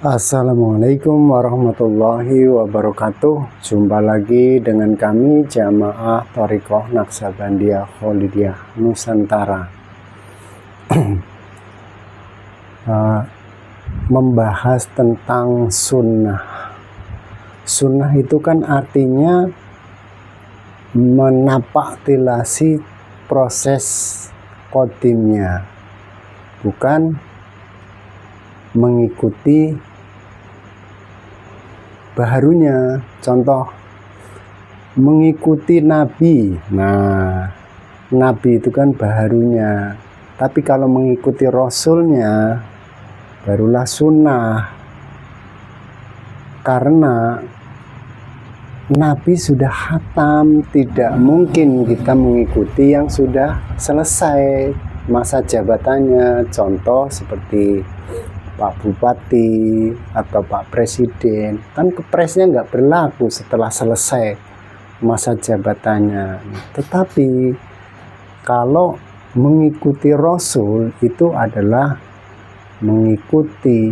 Assalamualaikum warahmatullahi wabarakatuh. Jumpa lagi dengan kami Jamaah Thariqah Naqsabandiyah Kholidiyah Nusantara. Membahas tentang sunnah. Sunnah itu kan artinya menapaktilasi proses qadimnya, bukan mengikuti baharunya. Contoh, mengikuti nabi. Nah, nabi itu kan baharunya, tapi kalau mengikuti rasulnya barulah sunnah. Karena nabi sudah khatam, tidak mungkin kita mengikuti yang sudah selesai masa jabatannya. Contoh seperti Pak Bupati atau Pak Presiden, kan kepresnya nggak berlaku setelah selesai masa jabatannya. Tetapi kalau mengikuti Rasul itu adalah mengikuti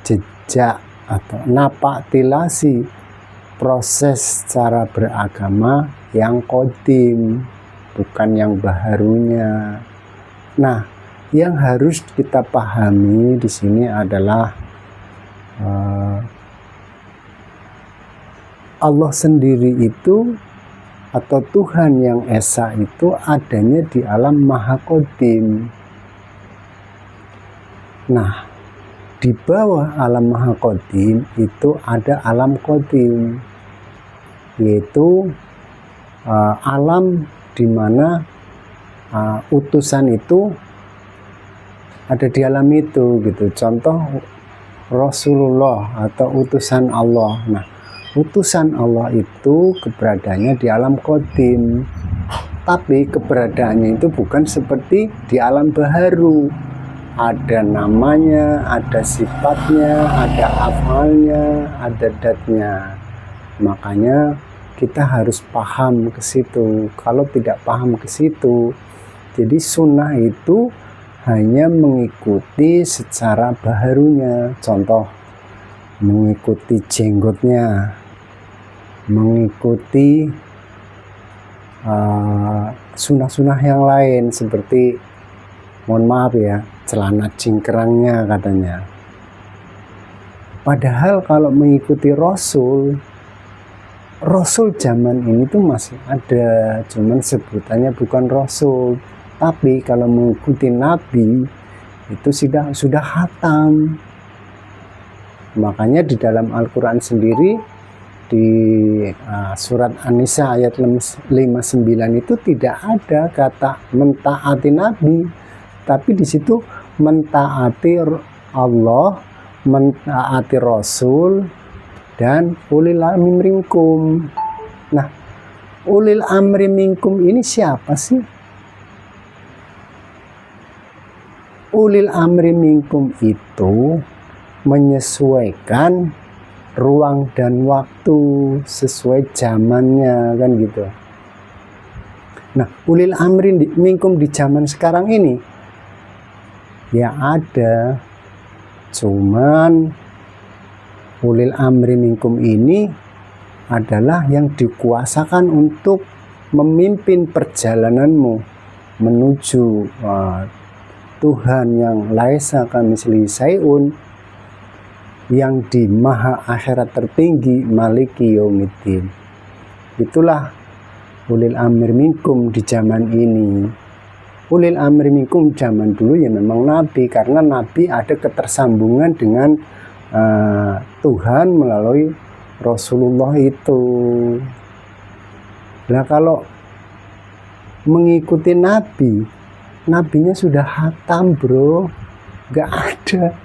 jejak atau napaktilasi proses cara beragama yang qadim, bukan yang baharunya. Nah, yang harus kita pahami di sini adalah Allah sendiri itu atau Tuhan yang Esa itu adanya di alam Maha Qadim. Nah, di bawah alam Maha Qadim itu ada alam Qadim, yaitu alam di mana utusan itu ada di alam itu gitu. Contoh Rasulullah atau utusan Allah. Nah, utusan Allah itu keberadaannya di alam qadim, tapi keberadaannya itu bukan seperti di alam baharu. Ada namanya, ada sifatnya, ada afalnya, ada datnya. Makanya kita harus paham ke situ. Kalau tidak paham ke situ, jadi sunnah itu hanya mengikuti secara baharunya. Contoh, mengikuti jenggotnya, mengikuti sunnah-sunnah yang lain seperti, mohon maaf ya, celana cingkrangnya katanya. Padahal kalau mengikuti Rasul zaman ini tuh masih ada, cuman sebutannya bukan Rasul. Tapi kalau mengikuti Nabi itu sudah khatam. Makanya di dalam Al-Quran sendiri di surat An-Nisa ayat 59 itu tidak ada kata mentaati Nabi, tapi di situ mentaati Allah, mentaati Rasul, dan ulil amri minkum. Nah, ulil amri minkum ini siapa sih? Ulil amri minkum itu menyesuaikan ruang dan waktu sesuai zamannya, kan gitu. Nah, ulil amri minkum di zaman sekarang ini ya ada, cuman ulil amri minkum ini adalah yang dikuasakan untuk memimpin perjalananmu menuju Tuhan yang laisa kamitslihi syai'un, yang di maha akhirat tertinggi, maliki yaumiddin. Itulah ulil amri minkum di zaman ini. Ulil amri minkum zaman dulu ya memang Nabi, karena Nabi ada ketersambungan dengan Tuhan melalui Rasulullah itu. Nah, kalau mengikuti Nabi, Nabinya sudah khatam bro, gak ada.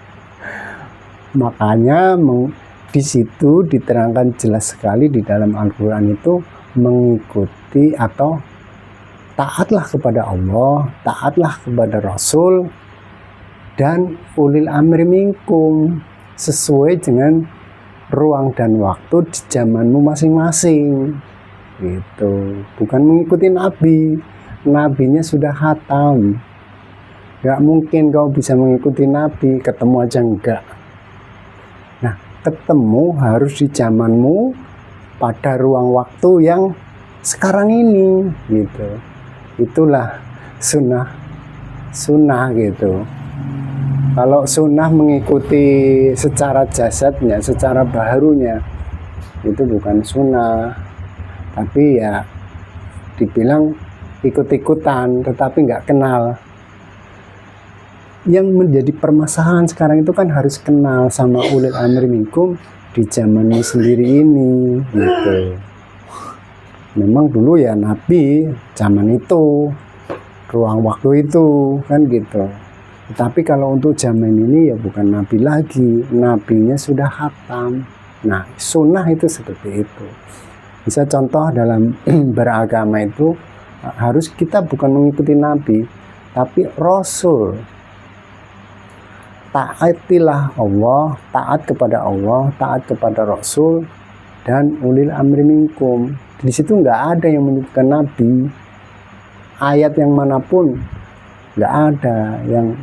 Makanya di situ diterangkan jelas sekali di dalam Al-Quran itu, mengikuti atau taatlah kepada Allah, taatlah kepada Rasul, dan ulil amri minkum sesuai dengan ruang dan waktu di zamanmu masing-masing gitu. Bukan mengikuti Nabi. Nabinya sudah khatam, gak mungkin kau bisa mengikuti Nabi, ketemu aja enggak. Nah, ketemu harus di zamanmu pada ruang waktu yang sekarang ini gitu. Itulah sunnah gitu. Kalau sunnah mengikuti secara jasadnya, secara baharunya, itu bukan sunnah, tapi ya dibilang ikut-ikutan tetapi nggak kenal. Yang menjadi permasalahan sekarang itu kan harus kenal sama ulil amri minkum di zamannya sendiri ini gitu. Memang dulu ya Nabi zaman itu, ruang waktu itu kan gitu. Tapi kalau untuk zaman ini ya bukan Nabi lagi, Nabinya sudah khatam. Nah, sunnah itu seperti itu. Bisa contoh dalam beragama itu harus kita bukan mengikuti Nabi, tapi Rasul. Taatilah Allah, taat kepada Allah, taat kepada Rasul, dan ulil amri minkum. Di situ nggak ada yang menyebutkan Nabi. Ayat yang manapun nggak ada yang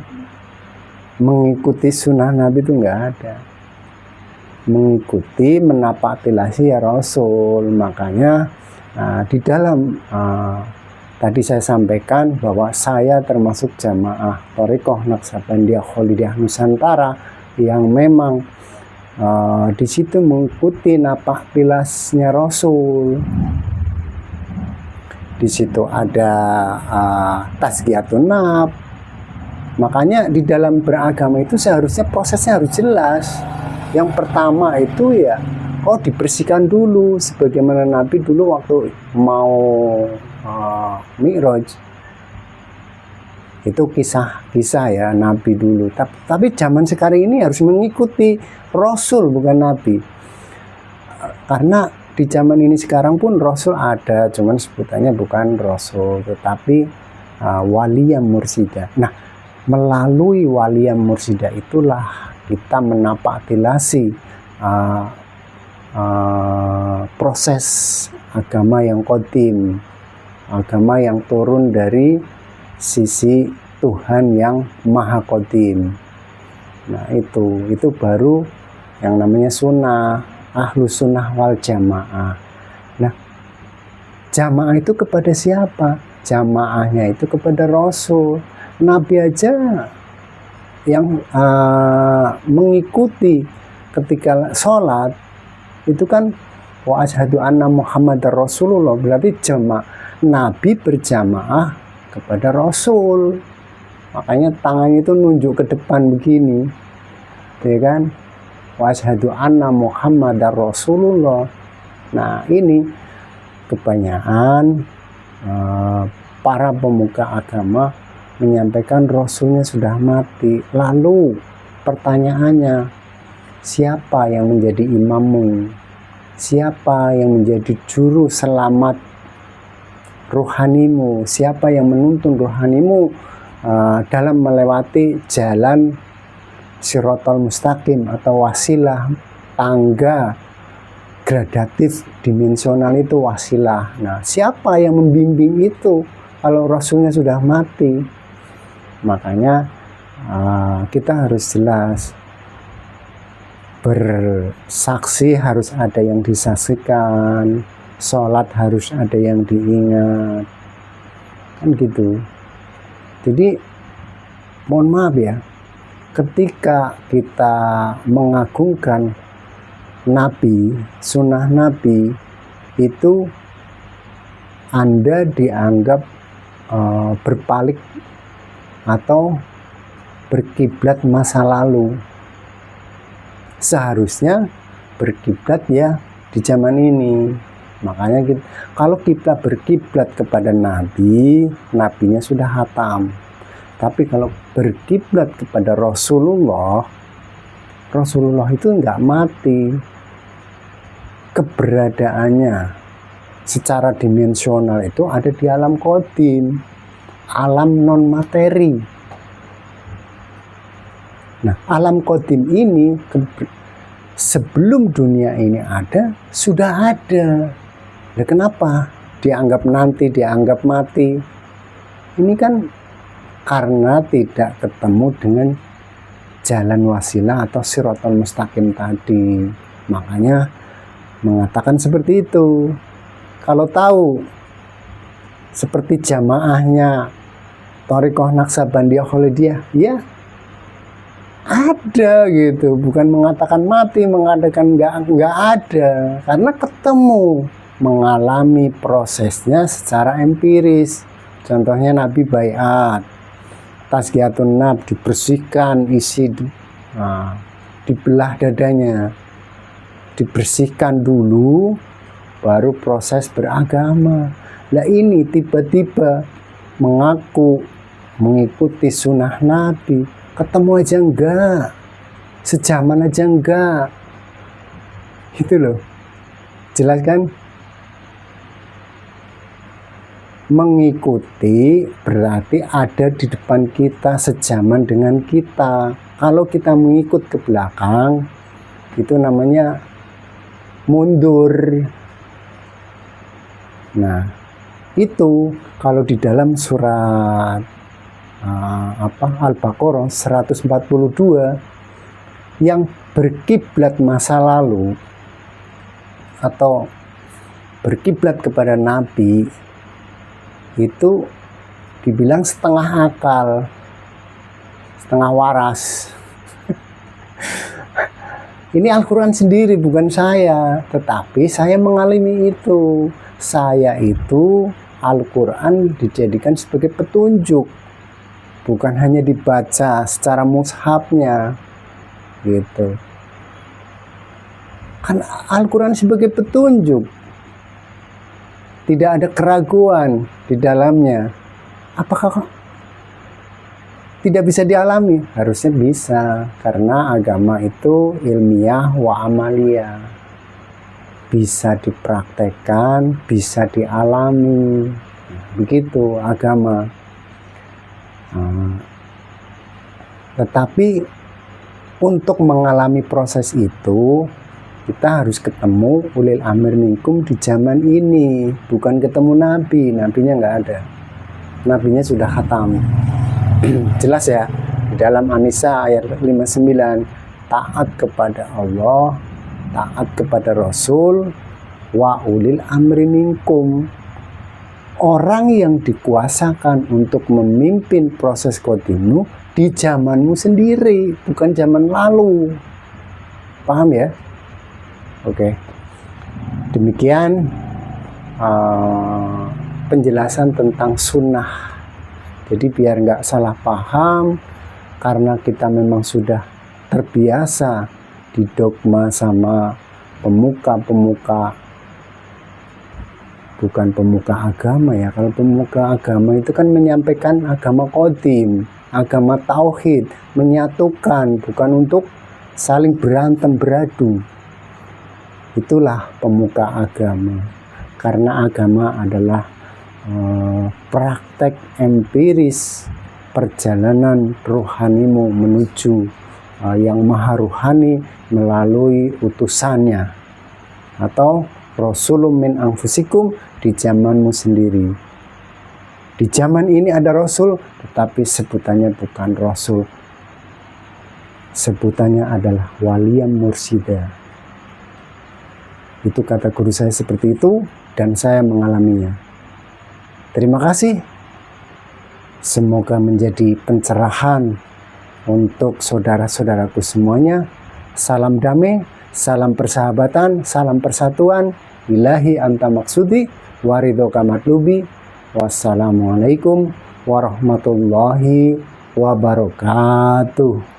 mengikuti sunnah Nabi, itu nggak ada. Mengikuti menapaktilasi ya Rasul. Makanya di dalam tadi saya sampaikan bahwa saya termasuk jamaah Thariqah Naqsabandiyah Kholidiyah Nusantara yang memang di situ mengikuti napaktilasnya Rasul. Di situ ada tazkiyatun nafs. Makanya di dalam beragama itu seharusnya prosesnya harus jelas. Yang pertama itu ya, dibersihkan dulu, sebagaimana Nabi dulu waktu mau Mi'raj. Itu kisah ya Nabi dulu. Tapi zaman sekarang ini harus mengikuti Rasul bukan Nabi. Karena di zaman ini sekarang pun Rasul ada, cuman sebutannya bukan Rasul, tetapi waliyah mursidah. Nah, melalui waliyah mursidah itulah kita menapaktilasi proses agama yang qadim, agama yang turun dari sisi Tuhan yang maha qadim. Nah, itu baru yang namanya sunnah, ahlus sunnah wal jamaah. Nah, jamaah itu kepada siapa? Jamaahnya itu kepada Rasul. Nabi aja yang mengikuti ketika sholat itu kan wa asyhadu anna Muhammadar Rasulullah, berarti Nabi berjamaah kepada Rasul. Makanya tangannya itu nunjuk ke depan begini, ya kan? Wa asyhadu anna Muhammadar Rasulullah. Nah, ini kebanyakan para pemuka agama menyampaikan Rasulnya sudah mati. Lalu pertanyaannya, siapa yang menjadi imammu? Siapa yang menjadi juru selamat rohanimu? Siapa yang menuntun rohanimu dalam melewati jalan Shiratal Mustaqim atau wasilah, tangga gradatif dimensional itu wasilah. Nah, siapa yang membimbing itu kalau Rasulnya sudah mati? Makanya kita harus jelas, bersaksi harus ada yang disaksikan, sholat harus ada yang diingat, kan gitu. Jadi mohon maaf ya, ketika kita mengagungkan Nabi, sunnah Nabi, itu Anda dianggap berpaling atau berkiblat masa lalu. Seharusnya berkiblat ya di zaman ini. Makanya kalau kita berkiblat kepada Nabi, Nabinya sudah khatam. Tapi kalau berkiblat kepada Rasulullah, Rasulullah itu nggak mati. Keberadaannya secara dimensional itu ada di alam qadim, alam non materi. Nah, alam qadim ini sebelum dunia ini ada, sudah ada. Nah, kenapa dianggap nanti, dianggap mati? Ini kan karena tidak ketemu dengan jalan wasilah atau siratal mustaqim tadi. Makanya mengatakan seperti itu. Kalau tahu seperti jamaahnya Thariqah Naqsabandiyah Khalidiyah, ya ada gitu, bukan mengatakan mati, mengatakan nggak ada, karena ketemu, mengalami prosesnya secara empiris. Contohnya Nabi baiat, tazkiyatun nafs, dibersihkan isi, dibelah dadanya, dibersihkan dulu, baru proses beragama. Lah ini tiba-tiba mengaku mengikuti sunnah Nabi, ketemu aja enggak, sejaman aja enggak, itu loh. Jelas kan? Mengikuti berarti ada di depan kita, sejaman dengan kita. Kalau kita mengikut ke belakang, itu namanya mundur. Nah, itu kalau di dalam surat Al-Baqarah 142, yang berkiblat masa lalu atau berkiblat kepada Nabi itu dibilang setengah akal, setengah waras. Ini Al-Quran sendiri, bukan saya, tetapi saya mengalami itu. Saya itu Al-Quran dijadikan sebagai petunjuk, bukan hanya dibaca secara mushafnya gitu. Kan Al-Quran sebagai petunjuk, tidak ada keraguan di dalamnya. Apakah tidak bisa dialami? Harusnya bisa, karena agama itu ilmiah wa amaliyah, bisa dipraktekkan, bisa dialami. Begitu agama. Tetapi untuk mengalami proses itu, kita harus ketemu ulil amr minkum di zaman ini, bukan ketemu Nabi. Nabinya nggak ada, Nabinya sudah khatam. Jelas ya, di dalam An-Nisa ayat 59, taat kepada Allah, taat kepada Rasul, wa ulil amri minkum. Orang yang dikuasakan untuk memimpin proses qadimmu di zamanmu sendiri, bukan zaman lalu. Paham ya? Oke. Demikian penjelasan tentang sunnah. Jadi biar nggak salah paham, karena kita memang sudah terbiasa didogma sama pemuka-pemuka, bukan pemuka agama ya. Kalau pemuka agama itu kan menyampaikan agama qadim, agama tauhid, menyatukan, bukan untuk saling berantem beradu. Itulah pemuka agama, karena agama adalah praktek empiris perjalanan rohanimu menuju yang maha rohani melalui utusannya, atau Rasulun min anfusikum, di zamanmu sendiri. Di zaman ini ada Rasul, tetapi sebutannya bukan Rasul, sebutannya adalah waliyam mursida. Itu kata guru saya seperti itu, dan saya mengalaminya. Terima kasih. Semoga menjadi pencerahan untuk saudara-saudaraku semuanya. Salam damai, salam persahabatan, salam persatuan. Ilahi anta maksudi, waridhoka matlubi. Wassalamualaikum warahmatullahi wabarakatuh.